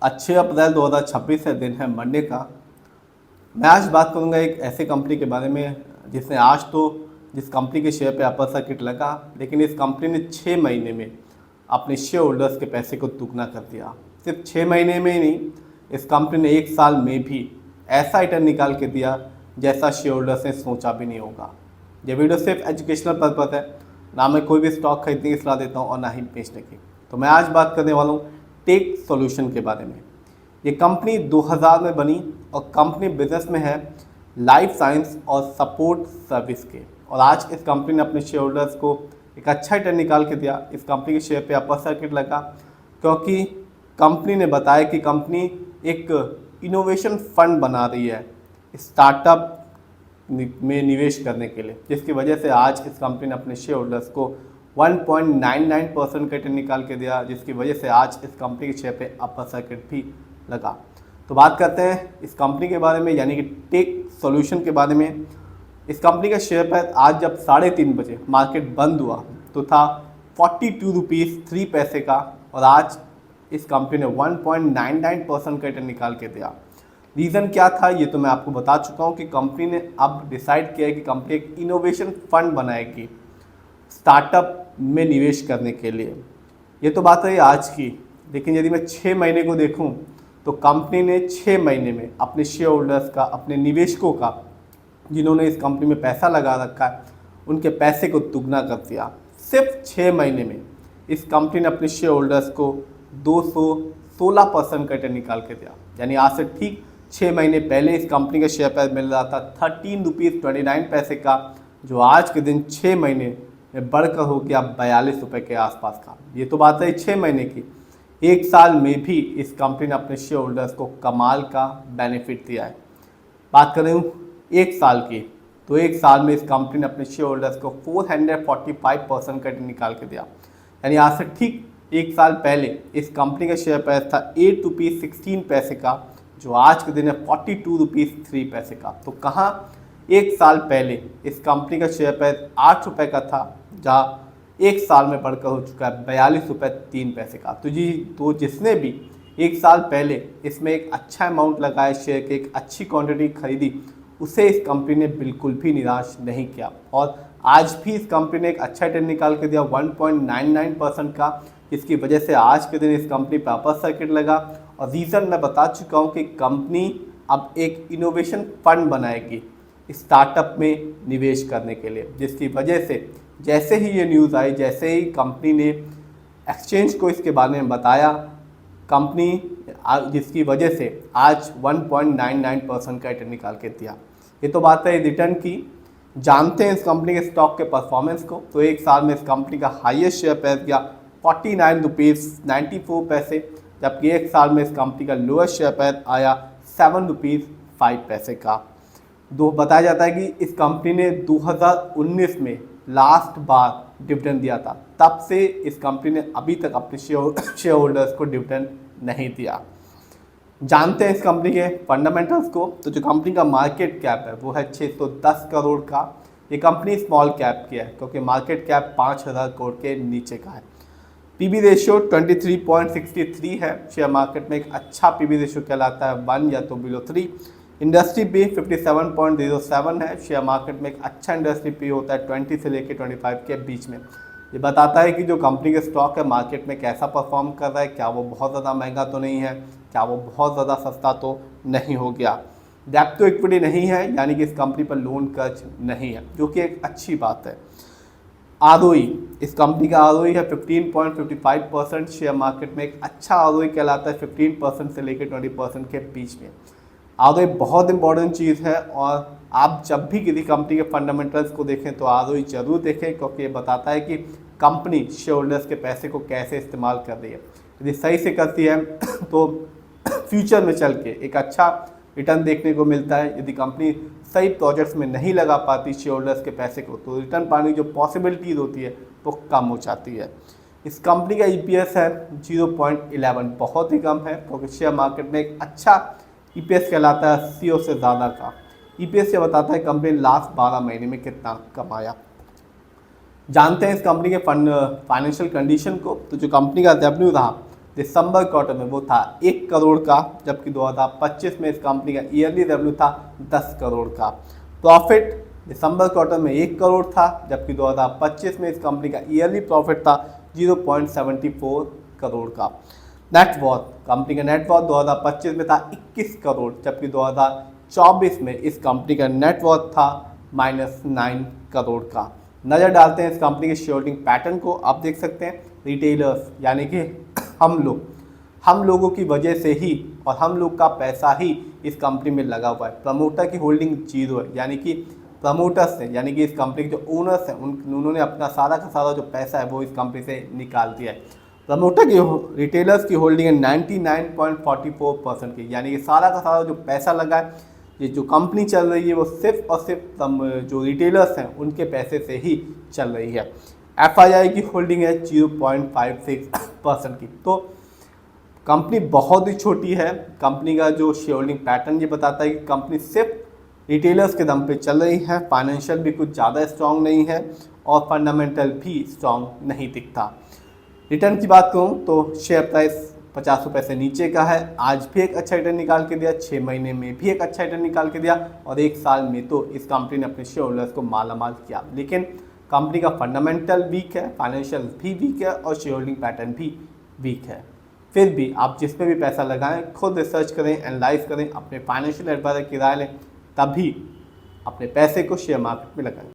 6 अप्रैल 2026 है, दिन है मंडे का। मैं आज बात करूंगा एक ऐसे कंपनी के बारे में जिसने आज तो जिस कंपनी के शेयर पे अपर सर्किट लगा, लेकिन इस कंपनी ने 6 महीने में अपने शेयर होल्डर्स के पैसे को दुगना कर दिया। सिर्फ 6 महीने में ही नहीं, इस कंपनी ने 1 साल में भी ऐसा रिटर्न निकाल के दिया जैसा शेयर होल्डर्स ने सोचा भी नहीं होगा। ये वीडियो सिर्फ एजुकेशनल पर्पज है, ना मैं कोई भी स्टॉक खरीदने की सलाह देता हूँ और ना ही बेचने की। तो मैं आज बात करने वाला हूँ टेक सॉल्यूशन के बारे में। ये कंपनी 2000 में बनी और कंपनी बिजनेस में है लाइफ साइंस और सपोर्ट सर्विस के, और आज इस कंपनी ने अपने शेयर होल्डर्स को एक अच्छा रिटर्न निकाल के दिया। इस कंपनी के शेयर पे अपर सर्किट लगा क्योंकि कंपनी ने बताया कि कंपनी एक इनोवेशन फंड बना रही है स्टार्टअप में निवेश करने के लिए, जिसकी वजह से आज इस कंपनी ने अपने शेयर होल्डर्स को 1.99% का रिटर्न निकाल के दिया, जिसकी वजह से आज इस कंपनी के शेयर पे अपर सर्किट भी लगा। तो बात करते हैं इस कंपनी के बारे में, यानी कि टेक सॉल्यूशन के बारे में। इस कंपनी का शेयर प्राइस आज जब 3:30 बजे मार्केट बंद हुआ तो था 42 रुपीज़ 3 पैसे का, और आज इस कंपनी ने 1.99% का रिटर्न निकाल के दिया। रीज़न क्या था ये तो मैं आपको बता चुका हूँ कि कंपनी ने अब डिसाइड किया है कि कंपनी एक इनोवेशन फंड बनाएगी स्टार्टअप में निवेश करने के लिए। ये तो बात रही आज की, लेकिन यदि मैं 6 महीने को देखूं तो कंपनी ने 6 महीने में अपने शेयर होल्डर्स का, अपने निवेशकों का, जिन्होंने इस कंपनी में पैसा लगा रखा है, उनके पैसे को दुगना कर दिया। सिर्फ 6 महीने में इस कंपनी ने अपने शेयर होल्डर्स को 216% का रिटर्न निकाल के दिया। यानी आज से ठीक 6 महीने पहले इस कंपनी का शेयर प्राइस मिल रहा था 13 रुपीज़ 29 पैसे का, जो आज के दिन 6 महीने में बढ़कर हो गया 42 रुपये के आसपास का। ये तो बात है 6 महीने की। 1 साल में भी इस कंपनी ने अपने शेयर होल्डर्स को कमाल का बेनिफिट दिया है। बात करें 1 साल की, तो 1 साल में इस कंपनी ने अपने शेयर होल्डर्स को 445% का निकाल के दिया। यानी आज से ठीक 1 साल पहले इस कंपनी का शेयर प्राइस था 8 रुपीज़ 16 पैसे का, जो आज के दिन है 42 रुपीज़ 3 पैसे का। तो कहाँ 1 साल पहले इस कंपनी का शेयर प्राइस 8 रुपये का था, जहाँ 1 साल में बढ़कर हो चुका है 42 रुपये 3 पैसे का। तो जिसने भी 1 साल पहले इसमें एक अच्छा अमाउंट लगाया, शेयर की एक अच्छी क्वांटिटी खरीदी, उसे इस कंपनी ने बिल्कुल भी निराश नहीं किया, और आज भी इस कंपनी ने एक अच्छा रिटर्न निकाल के दिया 1.99% का, जिसकी वजह से आज के दिन इस कंपनी पर अपर सर्किट लगा। और रीज़न मैं बता चुका हूँ कि कंपनी अब एक इनोवेशन फंड बनाएगी स्टार्टअप में निवेश करने के लिए, जिसकी वजह से जैसे ही ये न्यूज़ आई, जैसे ही कंपनी ने एक्सचेंज को इसके बारे में बताया, कंपनी जिसकी वजह से आज 1.99% का रिटर्न निकाल के दिया। ये तो बात है रिटर्न की। जानते हैं इस कंपनी के स्टॉक के परफॉर्मेंस को। तो 1 साल में इस कंपनी का हाईएस्ट शेयर प्राइस गया 49 रुपीज़ 94 पैसे, जबकि 1 साल में इस कंपनी का लोएस्ट शेयर प्राइस आया 7 रुपीज़ 5 पैसे का। बताया जाता है कि इस कंपनी ने 2019 में लास्ट बार डिविडेंड दिया था, तब से इस कंपनी ने अभी तक अपने शेयर होल्डर्स को डिविडेंड नहीं दिया। जानते हैं इस कंपनी के फंडामेंटल्स को। तो जो कंपनी का मार्केट कैप है वो है 610 करोड़ का। ये कंपनी स्मॉल कैप की है क्योंकि मार्केट कैप 5000 करोड़ के नीचे का है। पीबी रेशियो 23.63 है। शेयर मार्केट में एक अच्छा पीबी रेशियो कहलाता है 1 या तो बिलो 3। इंडस्ट्री पी 57.07 है। शेयर मार्केट में एक अच्छा इंडस्ट्री पी होता है 20 से लेकर 25 के बीच में। ये बताता है कि जो कंपनी के स्टॉक है मार्केट में कैसा परफॉर्म कर रहा है, क्या वो बहुत ज़्यादा महंगा तो नहीं है, क्या वो बहुत ज़्यादा सस्ता तो नहीं हो गया। डेब्ट टू इक्विटी नहीं है, यानी कि इस कंपनी पर लोन कर्ज नहीं है, जो कि एक अच्छी बात है। आरओई, इस कंपनी का आरओई है 15.55%। शेयर मार्केट में एक अच्छा आरओई कहलाता है 15% से लेकर 20% के बीच में। आरओई बहुत इंपॉर्टेंट चीज़ है, और आप जब भी किसी कंपनी के फंडामेंटल्स को देखें तो आरओई जरूर देखें, क्योंकि ये बताता है कि कंपनी शेयर होल्डर्स के पैसे को कैसे इस्तेमाल कर रही है। यदि सही से करती है तो फ्यूचर में चल के एक अच्छा रिटर्न देखने को मिलता है। यदि कंपनी सही प्रोजेक्ट्स में नहीं लगा पाती शेयर होल्डर्स के पैसे को, तो रिटर्न पाने की जो पॉसिबिलिटीज़ होती है वो कम हो जाती है। इस कंपनी का ईपीएस है 0.11, बहुत ही कम है, क्योंकि शेयर मार्केट में एक अच्छा ईपीएस कहलाता है 80 से ज़्यादा का। ईपीएस ये बताता है कंपनी लास्ट 12 महीने में कितना कमाया। जानते हैं इस कंपनी के फाइनेंशियल कंडीशन को। तो जो कंपनी का रेवेन्यू रहा दिसंबर क्वार्टर में वो था 1 करोड़ का, जबकि 2025 में इस कंपनी का ईयरली रेवेन्यू था 10 करोड़ का। प्रॉफिट दिसंबर क्वार्टर में 1 करोड़ था, जबकि 2025 में इस कंपनी का ईयरली प्रॉफिट था 0.74 करोड़ का। नेटवर्थ, कंपनी का नेटवर्थ 2025 में था 21 करोड़, जबकि 2024 में इस कंपनी का नेटवर्थ था -9 करोड़ का। नज़र डालते हैं इस कंपनी के शेयर होल्डिंग पैटर्न को। आप देख सकते हैं रिटेलर्स यानी कि हम लोगों की वजह से ही और हम लोग का पैसा ही इस कंपनी में लगा हुआ है। प्रमोटर की होल्डिंग 0 है, यानी कि प्रमोटर्स हैं, यानी कि इस कंपनी के जो ओनर्स हैं उन्होंने अपना सारा का सारा जो पैसा है वो इस कंपनी से निकाल दिया है। प्रमोटर की रिटेलर्स की होल्डिंग है 99.44% की, यानी कि सारा का सारा जो पैसा लगा है, ये जो कंपनी चल रही है वो सिर्फ और सिर्फ जो रिटेलर्स हैं उनके पैसे से ही चल रही है। FII की होल्डिंग है 0.56% की। तो कंपनी बहुत ही छोटी है। कंपनी का जो शेयर होल्डिंग पैटर्न ये बताता है कि कंपनी सिर्फ रिटेलर्स के दम पे चल रही है, फाइनेंशियल भी कुछ ज़्यादा स्ट्रॉन्ग नहीं है और फंडामेंटल भी स्ट्रॉन्ग नहीं दिखता। रिटर्न की बात करूँ तो शेयर प्राइस 50 रुपये से नीचे का है। आज भी एक अच्छा रिटर्न निकाल के दिया, 6 महीने में भी एक अच्छा रिटर्न निकाल के दिया और 1 साल में तो इस कंपनी ने अपने शेयर होल्डर्स को मालामाल किया। लेकिन कंपनी का फंडामेंटल वीक है, फाइनेंशियल भी वीक है और शेयर होल्डिंग पैटर्न भी वीक है। फिर भी आप जिस पे भी पैसा लगाएं खुद रिसर्च करें, एनालाइज करें, अपने फाइनेंशियल एडवाइजर की राय लें, तभी अपने पैसे को शेयर मार्केट में लगाएं।